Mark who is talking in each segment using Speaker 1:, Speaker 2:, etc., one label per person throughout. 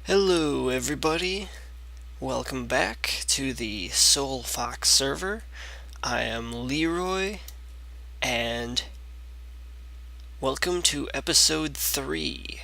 Speaker 1: Hello everybody, welcome back to the SoulFox server. I am Leroy, and welcome to episode 3.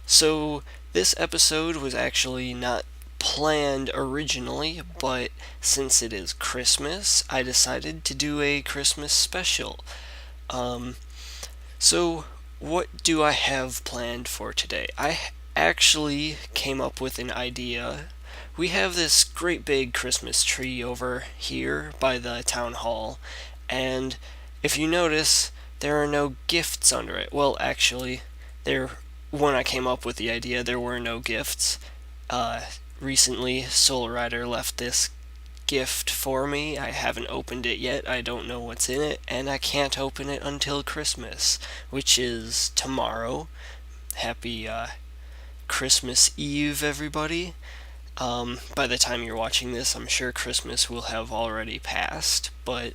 Speaker 1: So this episode was actually not planned originally, but since it is Christmas, I decided to do a Christmas special. So what do I have planned for today? I actually came up with an idea. We have this great big Christmas tree over here by the town hall, and if you notice, there are no gifts under it. Well, actually, when I came up with the idea, there were no gifts. Uh, Recently, Soul Rider left this gift for me. I haven't opened it yet. I don't know what's in it, and I can't open it until Christmas, which is tomorrow. Happy Christmas Eve, everybody. By the time you're watching this, I'm sure Christmas will have already passed, but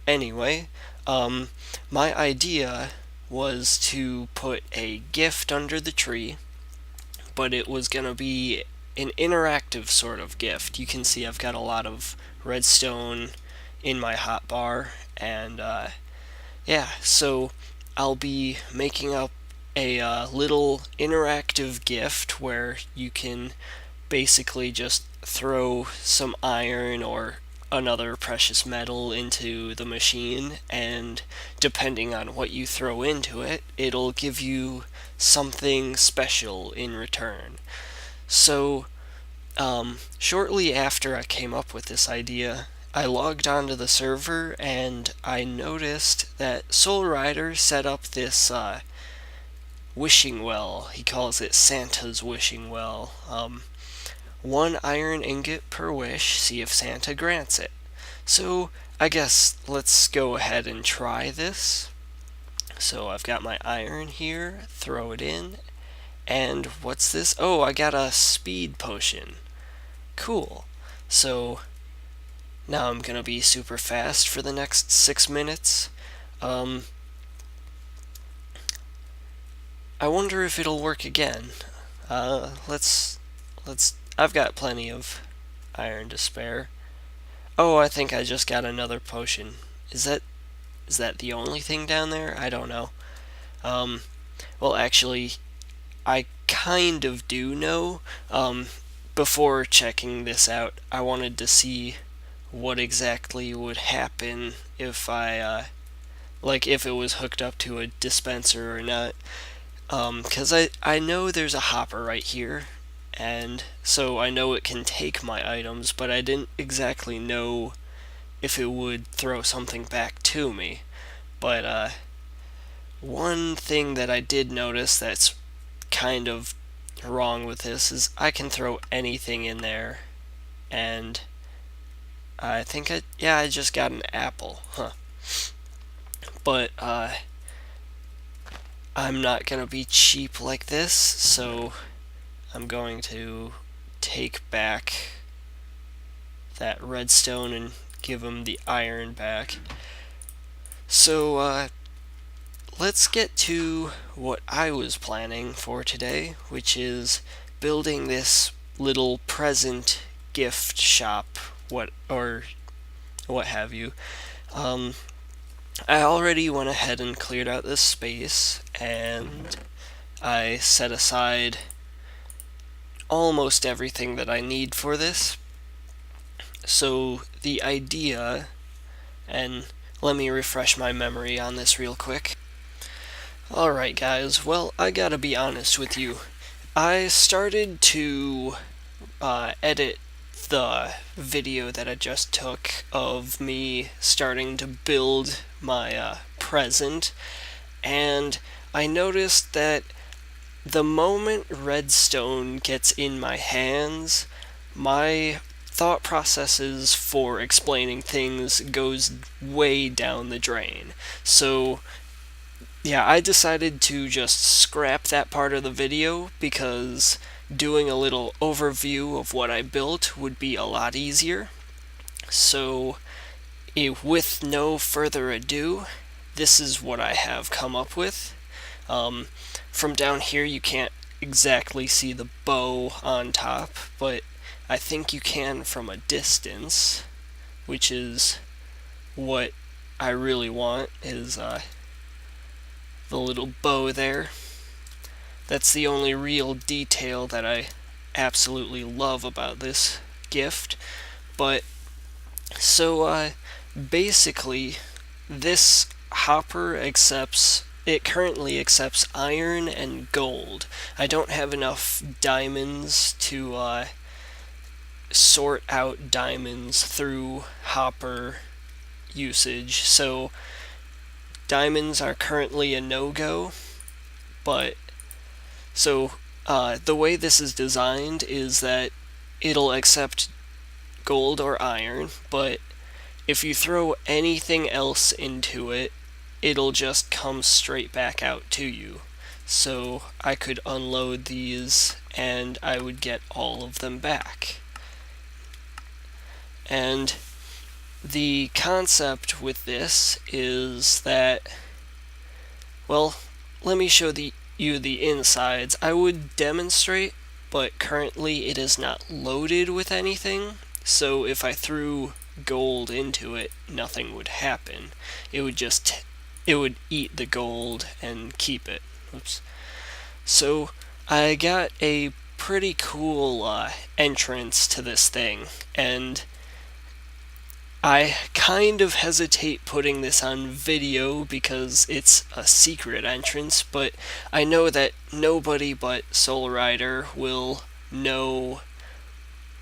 Speaker 1: anyway, my idea was to put a gift under the tree, but it was going to be an interactive sort of gift. You can see I've got a lot of redstone in my hotbar, and so I'll be making up a little interactive gift where you can basically just throw some iron or another precious metal into the machine, and depending on what you throw into it, it'll give you something special in return. So, shortly after I came up with this idea, I logged onto the server and I noticed that Soul Rider set up this wishing well. He calls it Santa's wishing well. One iron ingot per wish, see if Santa grants it. So, I guess let's go ahead and try this. So I've got my iron here, throw it in, and what's this? Oh, I got a speed potion. Cool. So now I'm gonna be super fast for the next 6 minutes. I wonder if it'll work again. Let's. I've got plenty of iron to spare. Oh, I think I just got another potion. Is that the only thing down there? I don't know. Well, actually, I kind of do know. Before checking this out, I wanted to see what exactly would happen if if it was hooked up to a dispenser or not. Because I know there's a hopper right here, and so I know it can take my items, but I didn't exactly know if it would throw something back to me. But one thing that I did notice that's kind of wrong with this is I can throw anything in there, and I think I just got an apple, huh? But I'm not gonna be cheap like this, so I'm going to take back that redstone and give him the iron back. So let's get to what I was planning for today, which is building this little present gift shop, what have you. I already went ahead and cleared out this space, and I set aside almost everything that I need for this. So the idea, and let me refresh my memory on this real quick. Alright guys, well, I gotta be honest with you. I started to edit the video that I just took of me starting to build my present, and I noticed that the moment redstone gets in my hands, my thought processes for explaining things goes way down the drain. So yeah, I decided to just scrap that part of the video because doing a little overview of what I built would be a lot easier. So with no further ado, this is what I have come up with. From down here, you can't exactly see the bow on top, but I think you can from a distance, which is what I really want, is the little bow there. That's the only real detail that I absolutely love about this gift. But so basically, this hopper currently accepts iron and gold. I don't have enough diamonds to sort out diamonds through hopper usage, so diamonds are currently a no-go. But so the way this is designed is that it'll accept gold or iron, but if you throw anything else into it, it'll just come straight back out to you. So I could unload these and I would get all of them back. And the concept with this is that, well, let me show you the insides. I would demonstrate, but currently it is not loaded with anything, so if I threw gold into it, nothing would happen. It would eat the gold and keep it. Oops. So I got a pretty cool entrance to this thing, and I kind of hesitate putting this on video because it's a secret entrance, but I know that nobody but SoulRider will know,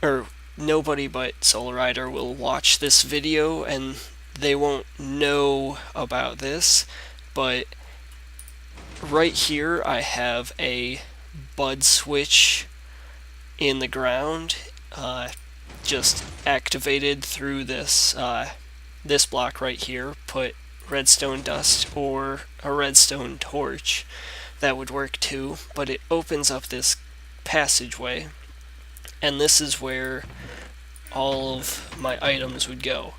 Speaker 1: or nobody but SoulRider will watch this video and they won't know about this. But right here I have a bud switch in the ground, just activated through this block right here. Put redstone dust or a redstone torch, that would work too, but it opens up this passageway, and this is where all of my items would go.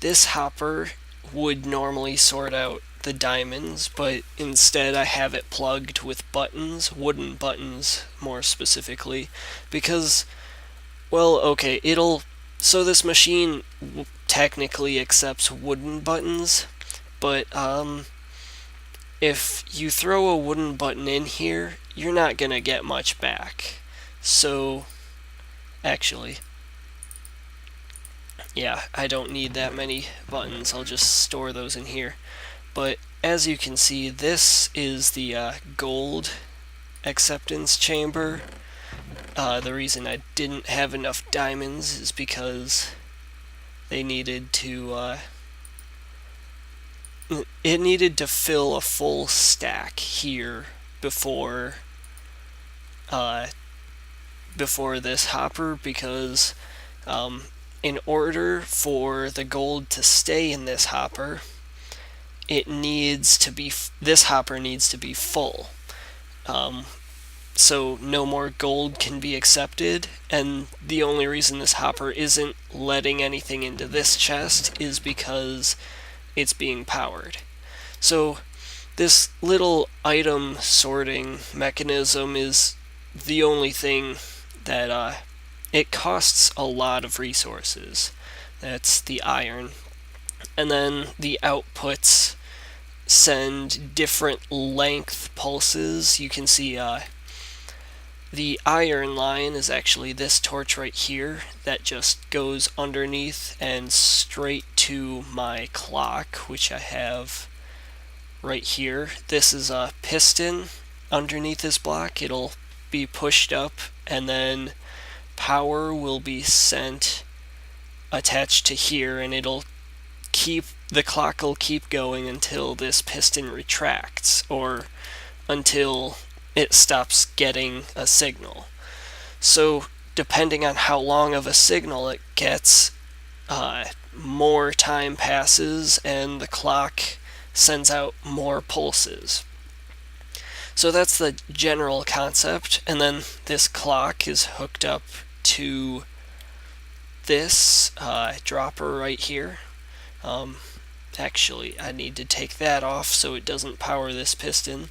Speaker 1: This hopper would normally sort out the diamonds, but instead I have it plugged with buttons, wooden buttons more specifically, because, well, okay, so this machine technically accepts wooden buttons, but if you throw a wooden button in here, you're not gonna get much back. So, actually, yeah, I don't need that many buttons. I'll just store those in here. But as you can see, this is the gold acceptance chamber. The reason I didn't have enough diamonds is because they needed to it needed to fill a full stack here before this hopper, because in order for the gold to stay in this hopper, this hopper needs to be full. So no more gold can be accepted, and the only reason this hopper isn't letting anything into this chest is because it's being powered. So this little item sorting mechanism is the only thing that it costs a lot of resources. That's the iron. And then the outputs send different length pulses. You can see the iron line is actually this torch right here that just goes underneath and straight to my clock, which I have right here. This is a piston underneath this block. It'll be pushed up, and then power will be sent attached to here, and the clock will keep going until this piston retracts, or until it stops getting a signal. So depending on how long of a signal it gets, more time passes and the clock sends out more pulses. So that's the general concept, and then this clock is hooked up to this dropper right here. Actually, I need to take that off so it doesn't power this piston.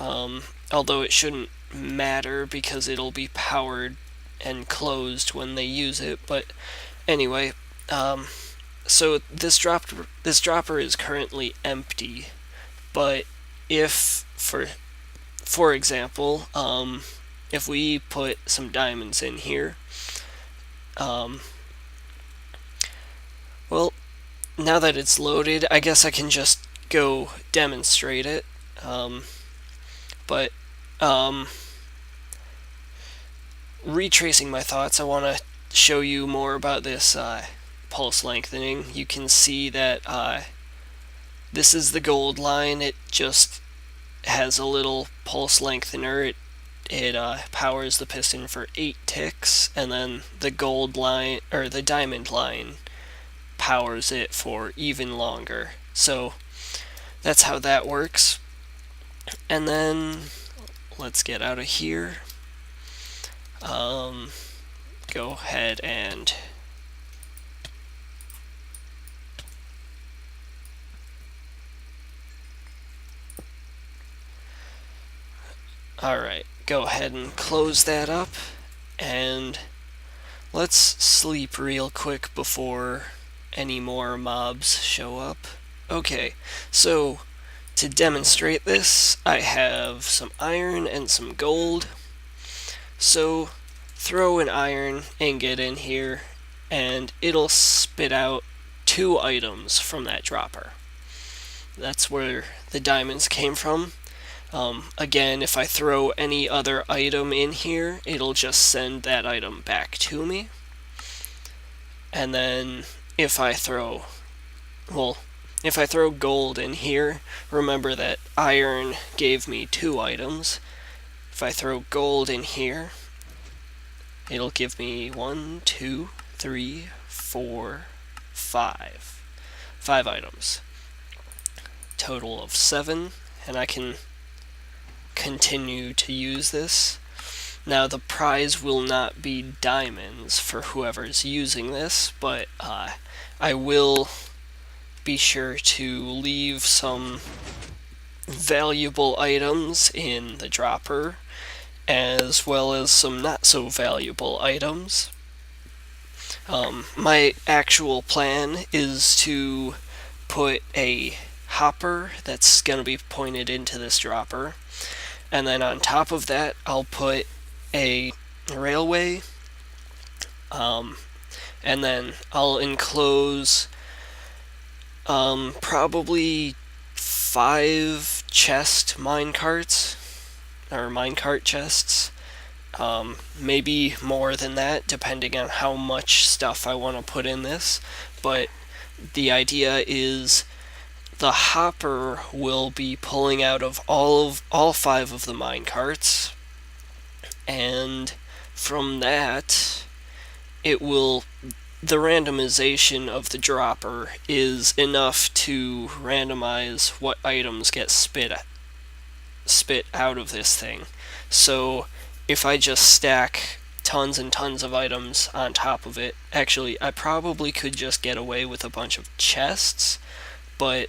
Speaker 1: although it shouldn't matter because it'll be powered and closed when they use it. But anyway, so this dropper is currently empty, but if for example, if we put some diamonds in here, well, now that it's loaded, I guess I can just go demonstrate it. But retracing my thoughts, I want to show you more about this pulse lengthening. You can see that this is the gold line. It just has a little pulse lengthener. It powers the piston for 8 ticks, and then the gold line, or the diamond line, powers it for even longer. So that's how that works. And then let's get out of here. Go ahead and alright, go ahead and close that up, and let's sleep real quick before any more mobs show up. Okay, so to demonstrate this, I have some iron and some gold. So throw an iron ingot in here, and it'll spit out 2 items from that dropper. That's where the diamonds came from. Again, if I throw any other item in here, it'll just send that item back to me. And then if I throw gold in here, remember that iron gave me 2 items. If I throw gold in here, it'll give me 1, 2, 3, 4, 5. 5 items. Total of 7, and I can continue to use this. Now the prize will not be diamonds for whoever's using this, but I will be sure to leave some valuable items in the dropper, as well as some not so valuable items. My actual plan is to put a hopper that's going to be pointed into this dropper, and then on top of that I'll put a railway, and then I'll enclose probably 5 chest minecarts, or minecart chests, maybe more than that depending on how much stuff I want to put in this, but the idea is the hopper will be pulling out of all 5 of the minecarts, and from that the randomization of the dropper is enough to randomize what items get spit out of this thing. So if I just stack tons and tons of items on top of it, actually I probably could just get away with a bunch of chests, but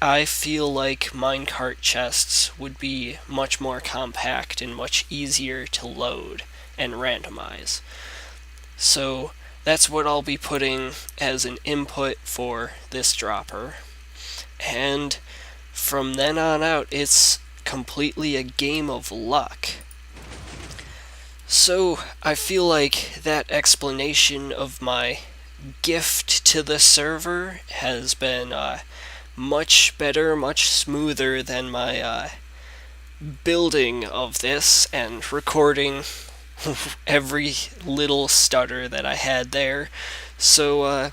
Speaker 1: I feel like minecart chests would be much more compact and much easier to load and randomize. So that's what I'll be putting as an input for this dropper. And from then on out, it's completely a game of luck. So I feel like that explanation of my gift to the server has been much better, much smoother than my building of this and recording every little stutter that I had there. So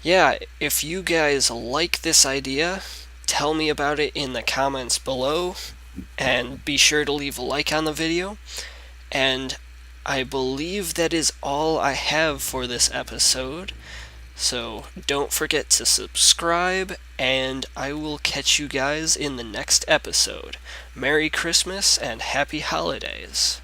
Speaker 1: yeah, if you guys like this idea, tell me about it in the comments below, and be sure to leave a like on the video. And I believe that is all I have for this episode. So don't forget to subscribe, and I will catch you guys in the next episode. Merry Christmas and Happy Holidays.